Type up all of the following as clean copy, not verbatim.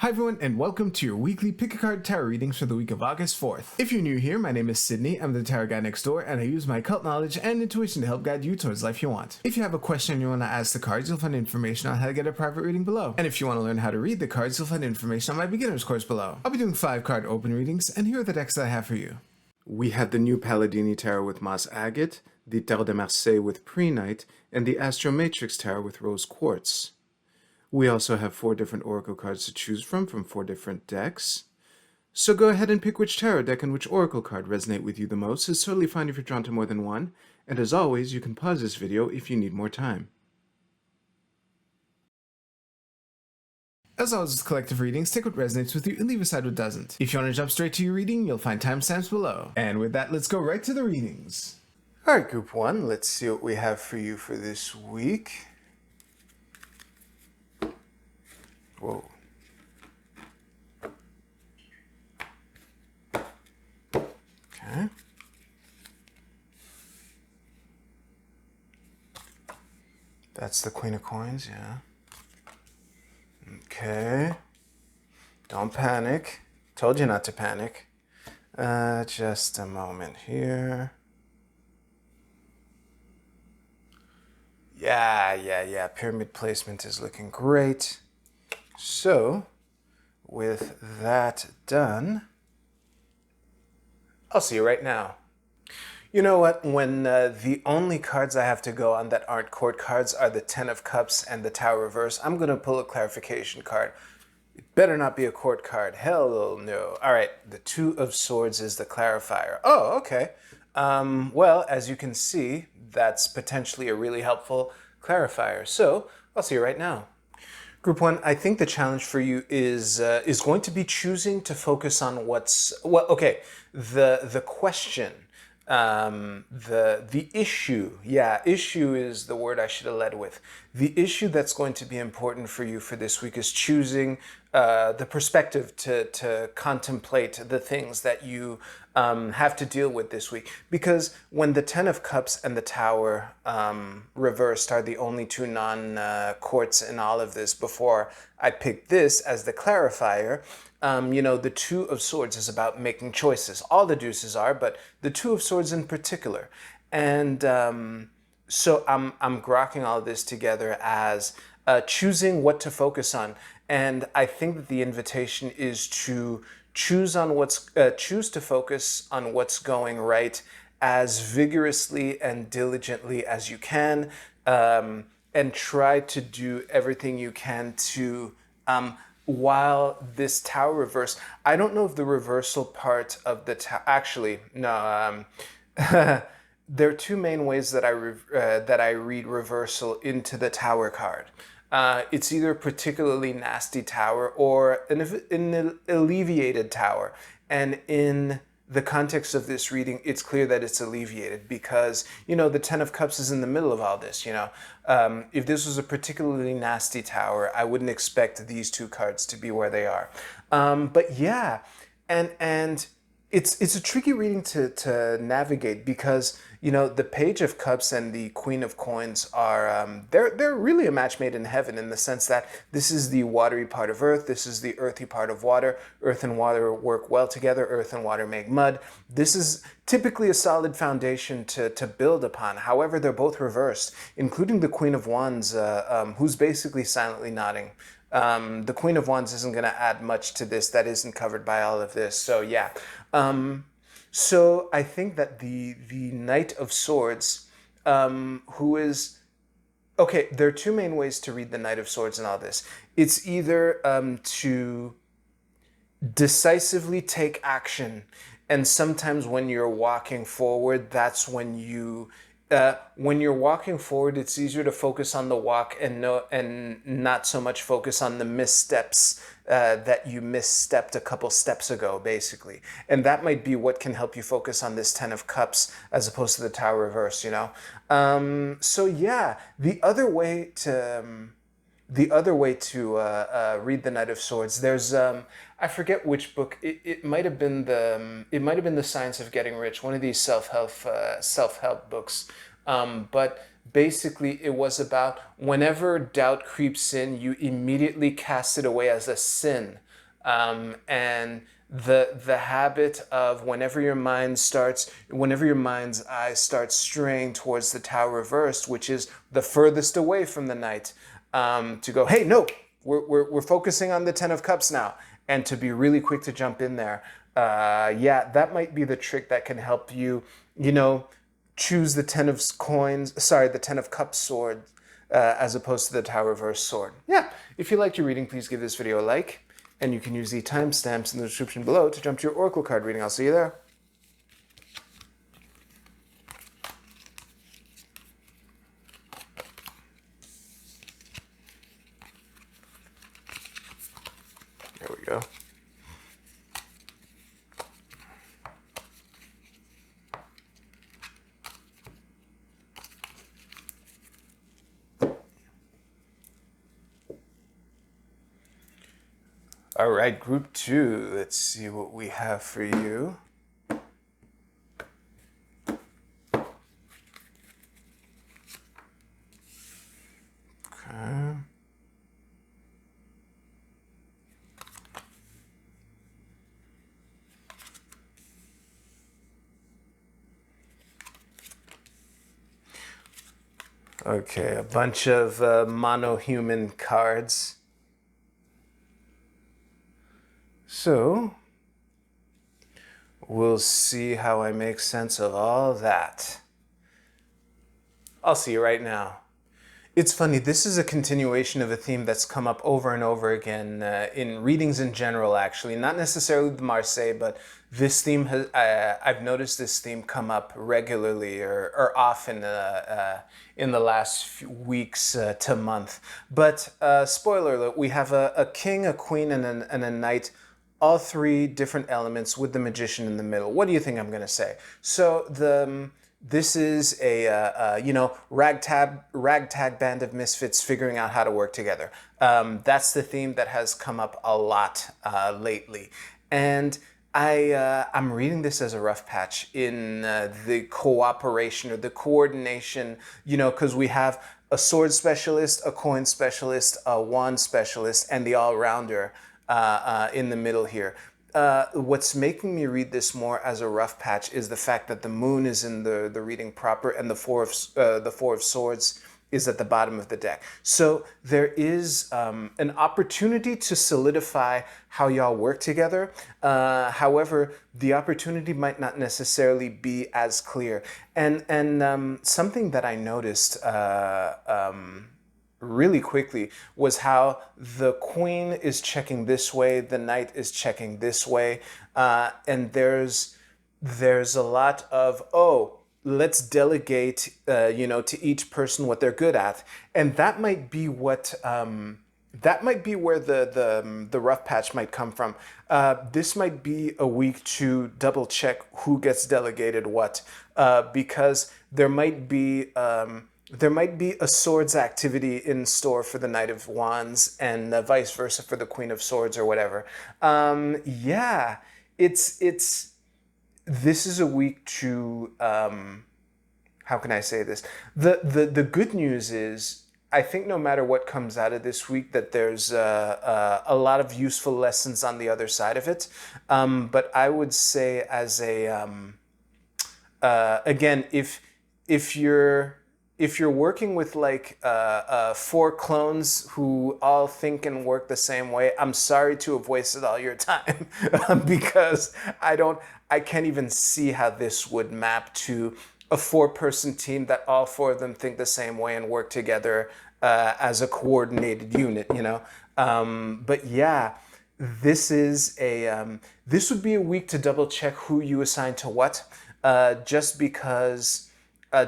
Hi everyone, and welcome to your weekly pick a card tarot readings for the week of August 4th. If you're new here, my name is Sydney, I'm the tarot guy next door, and I use my occult knowledge and intuition to help guide you towards the life you want. If you have a question you want to ask the cards, you'll find information on how to get a private reading below. And if you want to learn how to read the cards, you'll find information on my beginner's course below. I'll be doing 5 card open readings, and here are the decks that I have for you. We have the new Palladini Tarot with Moss Agate, the Tarot de Marseille with Pre-Night, and the Astro Matrix Tarot with Rose Quartz. We also have 4 different oracle cards to choose from 4 different decks. So go ahead and pick which tarot deck and which oracle card resonate with you the most. It's totally fine if you're drawn to more than one. And as always, you can pause this video if you need more time. As always with collective readings, take what resonates with you and leave aside what doesn't. If you want to jump straight to your reading, you'll find timestamps below. And with that, let's go right to the readings. Alright, Group 1, let's see what we have for you for this week. Whoa. Okay. That's the Queen of Coins, yeah. Okay. Don't panic. Told you not to panic. Just a moment here. Yeah. Pyramid placement is looking great. So, with that done, I'll see you right now. You know what? When the only cards I have to go on that aren't court cards are the Ten of Cups and the Tower Reverse, I'm going to pull a clarification card. It better not be a court card. Hell no. All right, the Two of Swords is the clarifier. Oh, okay. Well, as you can see, that's potentially a really helpful clarifier. So, I'll see you right now. Group 1, I think the challenge for you is going to be choosing to focus on the question, the issue. Yeah, issue is the word I should have led with. The issue that's going to be important for you for this week is choosing the perspective to contemplate the things that you have to deal with this week. Because when the Ten of Cups and the Tower reversed are the only 2 non-courts in all of this, before I picked this as the clarifier, the Two of Swords is about making choices. All the deuces are, but the Two of Swords in particular. And so I'm grokking all this together as choosing what to focus on. And I think that the invitation is to choose to focus on what's going right as vigorously and diligently as you can, and try to do everything you can to, while this Tower reverse, I don't know if the reversal part of the actually, no, there are 2 main ways that I read reversal into the Tower card. It's either a particularly nasty tower or an alleviated tower. And in the context of this reading, it's clear that it's alleviated because, the Ten of Cups is in the middle of all this, If this was a particularly nasty tower, I wouldn't expect these 2 cards to be where they are. But yeah, and it's a tricky reading to navigate because, the Page of Cups and the Queen of Coins are, they're really a match made in heaven in the sense that this is the watery part of earth, this is the earthy part of water. Earth and water work well together, earth and water make mud. This is typically a solid foundation to build upon. However, they're both reversed, including the Queen of Wands, who's basically silently nodding. The Queen of Wands isn't going to add much to this that isn't covered by all of this. So yeah. So I think that the Knight of Swords, who is... Okay, there are 2 main ways to read the Knight of Swords in all this. It's either to decisively take action, and sometimes when you're walking forward, that's when you're walking forward, it's easier to focus on the walk and not so much focus on the missteps that you misstepped a couple steps ago, basically. And that might be what can help you focus on this Ten of Cups as opposed to the Tower reverse, So yeah, the other way to read the Knight of Swords, there's I forget which book. It might have been the Science of Getting Rich, one of these self-help books. But basically, it was about whenever doubt creeps in, you immediately cast it away as a sin. And the habit of whenever your mind's eye starts straying towards the Tao reversed, which is the furthest away from the Knight, to go, hey, no, we're focusing on the Ten of Cups now, and to be really quick to jump in there. Yeah, that might be the trick that can help you, choose the Ten of Cups sword as opposed to the Tao reverse sword. Yeah, if you liked your reading, please give this video a like, and you can use the timestamps in the description below to jump to your Oracle card reading. I'll see you there. There we go. All right, group 2. Let's see what we have for you. Okay. Okay, a bunch of mono-human cards. So, we'll see how I make sense of all that. I'll see you right now. It's funny, this is a continuation of a theme that's come up over and over again in readings in general, actually. Not necessarily the Marseille, but this theme has, I've noticed this theme come up regularly or often in the last few weeks to month. But spoiler alert, we have a king, a queen, and a knight, all three different elements with the magician in the middle. What do you think I'm going to say? So this is a ragtag band of misfits figuring out how to work together. That's the theme that has come up a lot lately, and I'm reading this as a rough patch in the cooperation or the coordination. Because we have a sword specialist, a coin specialist, a wand specialist, and the all-rounder in the middle here. What's making me read this more as a rough patch is the fact that the moon is in the reading proper, and the four of swords is at the bottom of the deck. So there is an opportunity to solidify how y'all work together. However, the opportunity might not necessarily be as clear. And something that I noticed really quickly was how the queen is checking this way, the knight is checking this way, and there's a lot of, let's delegate to each person what they're good at, and that might be what that might be where the rough patch might come from. This might be a week to double check who gets delegated what, because there might be a swords activity in store for the Knight of Wands, and vice versa for the Queen of Swords or whatever. Yeah, this is a week to, how can I say this? The good news is, I think no matter what comes out of this week, that there's a lot of useful lessons on the other side of it. But I would say as a, again, if you're working with like 4 clones who all think and work the same way, I'm sorry to have wasted all your time because I can't even see how this would map to a 4-person team that all 4 of them think the same way and work together as a coordinated unit, But yeah, this is this would be a week to double check who you assign to what, just because a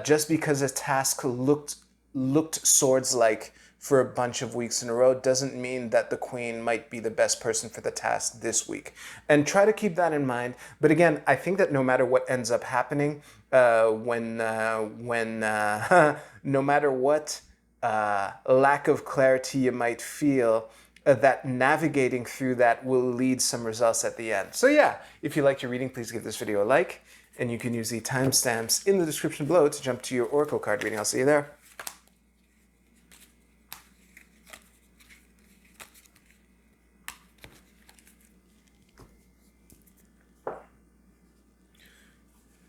task looked swords-like for a bunch of weeks in a row doesn't mean that the queen might be the best person for the task this week. And try to keep that in mind. But again, I think that no matter what ends up happening, no matter what lack of clarity you might feel, that navigating through that will lead some results at the end. So yeah, if you liked your reading, please give this video a like. And you can use the timestamps in the description below to jump to your Oracle card reading. I'll see you there.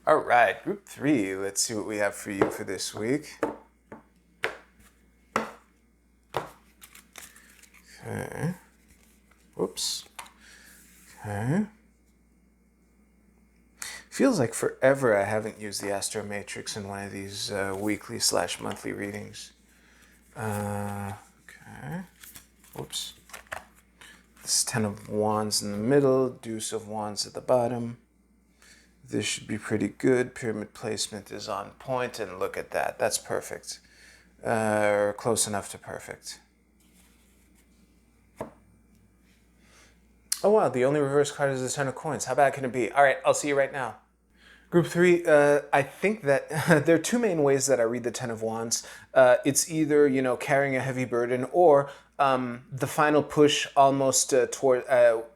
All right, group 3. Let's see what we have for you for this week. Okay. Whoops. Okay. Feels like forever I haven't used the Astro Matrix in one of these weekly/monthly readings. Okay. Whoops. This 10 of Wands in the middle, Deuce of Wands at the bottom. This should be pretty good. Pyramid placement is on point, and look at that. That's perfect. Or close enough to perfect. Oh wow, the only reverse card is the 10 of Coins. How bad can it be? All right, I'll see you right now. Group 3, I think that there are two main ways that I read the 10 of Wands. It's either, carrying a heavy burden, or the final push almost toward,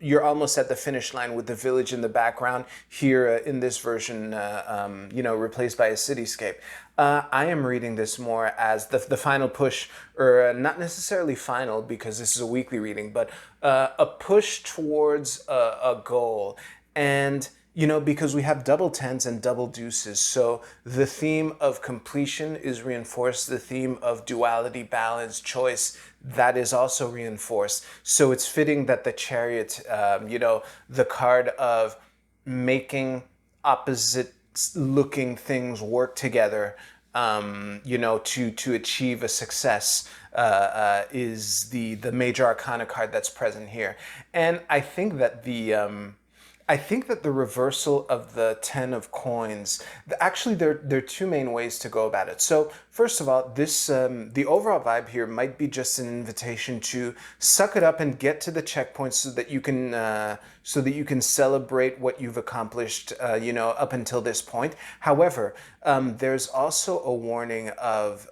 you're almost at the finish line with the village in the background here in this version, replaced by a cityscape. I am reading this more as the final push, or not necessarily final because this is a weekly reading, but a push towards a goal. And because we have double 10s and double deuces, so the theme of completion is reinforced. The theme of duality, balance, choice, that is also reinforced. So it's fitting that the Chariot, the card of making opposite looking things work together, to achieve a success, is the major arcana card that's present here. And I think that the reversal of the 10 of Coins, actually there are two main ways to go about it. So first of all, this the overall vibe here might be just an invitation to suck it up and get to the checkpoints so that you can celebrate what you've accomplished, up until this point. However, there's also a warning of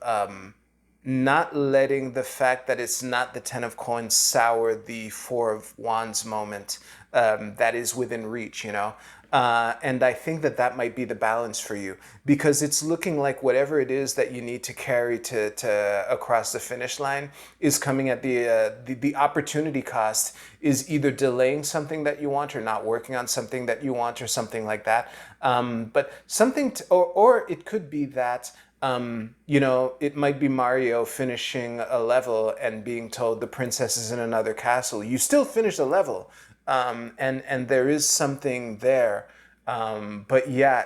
not letting the fact that it's not the 10 of Coins sour the 4 of Wands moment that is within reach, and I think that might be the balance for you, because it's looking like whatever it is that you need to carry to across the finish line is coming at the opportunity cost is either delaying something that you want, or not working on something that you want, or something like that. But something, or it could be that it might be Mario finishing a level and being told the princess is in another castle. You still finish the level, and there is something there. But yeah,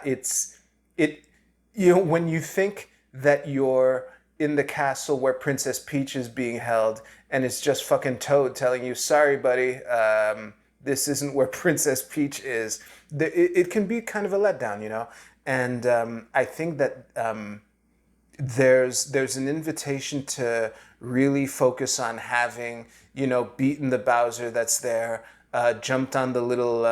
when you think that you're in the castle where Princess Peach is being held, and it's just fucking Toad telling you, sorry, buddy, this isn't where Princess Peach is. It can be kind of a letdown, And I think that there's an invitation to really focus on having, beaten the Bowser that's there, jumped on the little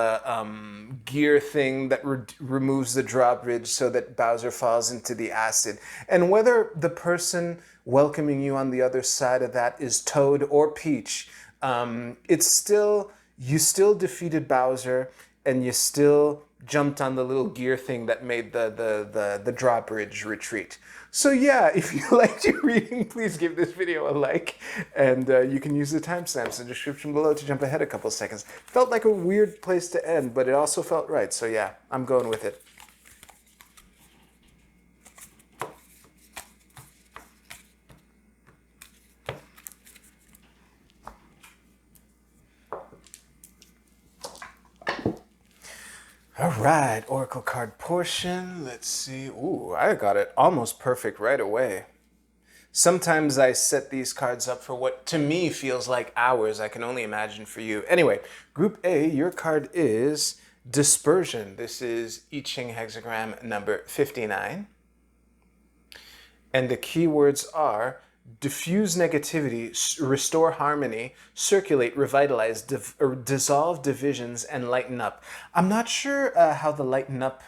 gear thing that removes the drawbridge so that Bowser falls into the acid. And whether the person welcoming you on the other side of that is Toad or Peach, you still defeated Bowser, and you still jumped on the little gear thing that made the drawbridge retreat. So yeah, if you liked your reading, please give this video a like, and you can use the timestamps in the description below to jump ahead a couple seconds. Felt like a weird place to end, but it also felt right, so yeah, I'm going with it. All right, Oracle card portion. Let's see. Ooh, I got it almost perfect right away. Sometimes I set these cards up for what to me feels like hours. I can only imagine for you. Anyway, Group A, your card is Dispersion. This is I Ching hexagram number 59. And the keywords are diffuse negativity, restore harmony, circulate, revitalize, dissolve divisions, and lighten up. I'm not sure how the lighten up...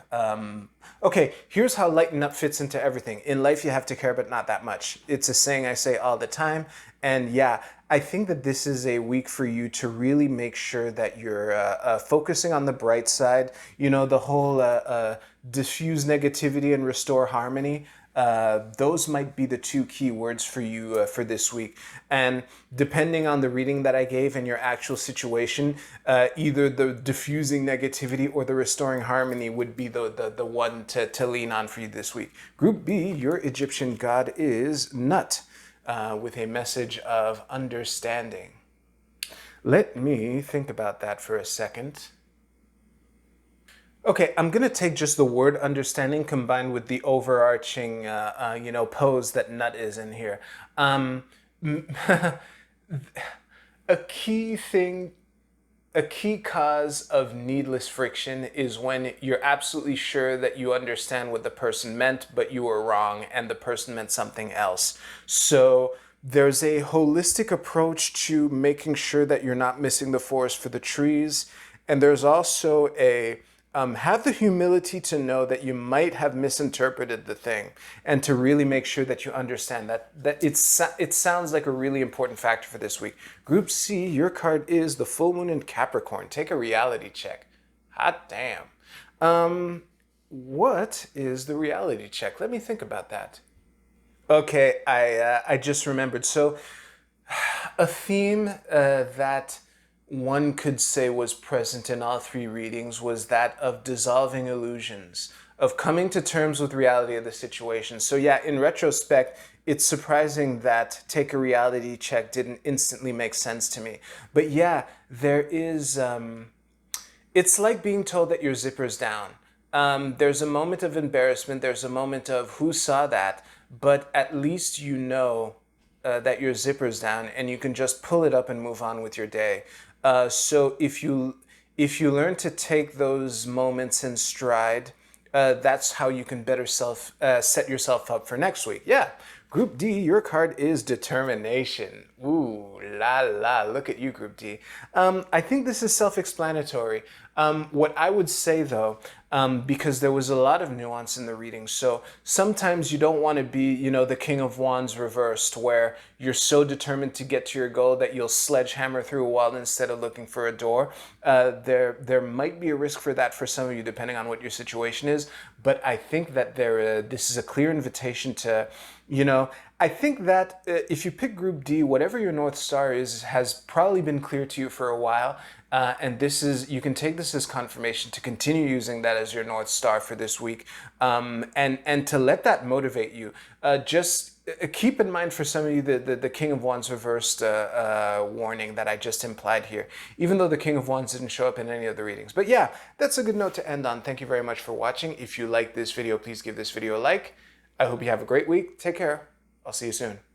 Okay, here's how lighten up fits into everything. In life, you have to care, but not that much. It's a saying I say all the time. And yeah, I think that this is a week for you to really make sure that you're focusing on the bright side. The whole diffuse negativity and restore harmony. Those might be the two key words for you for this week. And depending on the reading that I gave and your actual situation, either the diffusing negativity or the restoring harmony would be the one to lean on for you this week. Group B, your Egyptian god is Nut, with a message of understanding. Let me think about that for a second. Okay, I'm going to take just the word understanding combined with the overarching, pose that Nut is in here. A key thing, a key cause of needless friction is when you're absolutely sure that you understand what the person meant, but you were wrong and the person meant something else. So there's a holistic approach to making sure that you're not missing the forest for the trees. And there's also a have the humility to know that you might have misinterpreted the thing and to really make sure that you understand that it sounds like a really important factor for this week. Group C, your card is the full moon in Capricorn. Take a reality check. Hot damn. What is the reality check? Let me think about that. Okay, I just remembered. So a theme that one could say was present in all three readings was that of dissolving illusions, of coming to terms with reality of the situation. So yeah, in retrospect, it's surprising that take a reality check didn't instantly make sense to me. But yeah, there is, it's like being told that your zipper's down. There's a moment of embarrassment, there's a moment of who saw that, but at least you know that your zipper's down and you can just pull it up and move on with your day. So if you learn to take those moments in stride, that's how you can better set yourself up for next week. Yeah. Group D, your card is determination. Ooh, la la, look at you, Group D. I think this is self-explanatory. What I would say though, because there was a lot of nuance in the reading, so sometimes you don't want to be, the King of Wands reversed, where you're so determined to get to your goal that you'll sledgehammer through a wall instead of looking for a door. There might be a risk for that for some of you, depending on what your situation is, but I think that this is a clear invitation to, I think that if you pick Group D, whatever your North Star is has probably been clear to you for a while. And you can take this as confirmation to continue using that as your North Star for this week. And to let that motivate you. Just keep in mind for some of you the King of Wands reversed warning that I just implied here, even though the King of Wands didn't show up in any of the readings. But yeah, that's a good note to end on. Thank you very much for watching. If you like this video, please give this video a like. I hope you have a great week. Take care. I'll see you soon.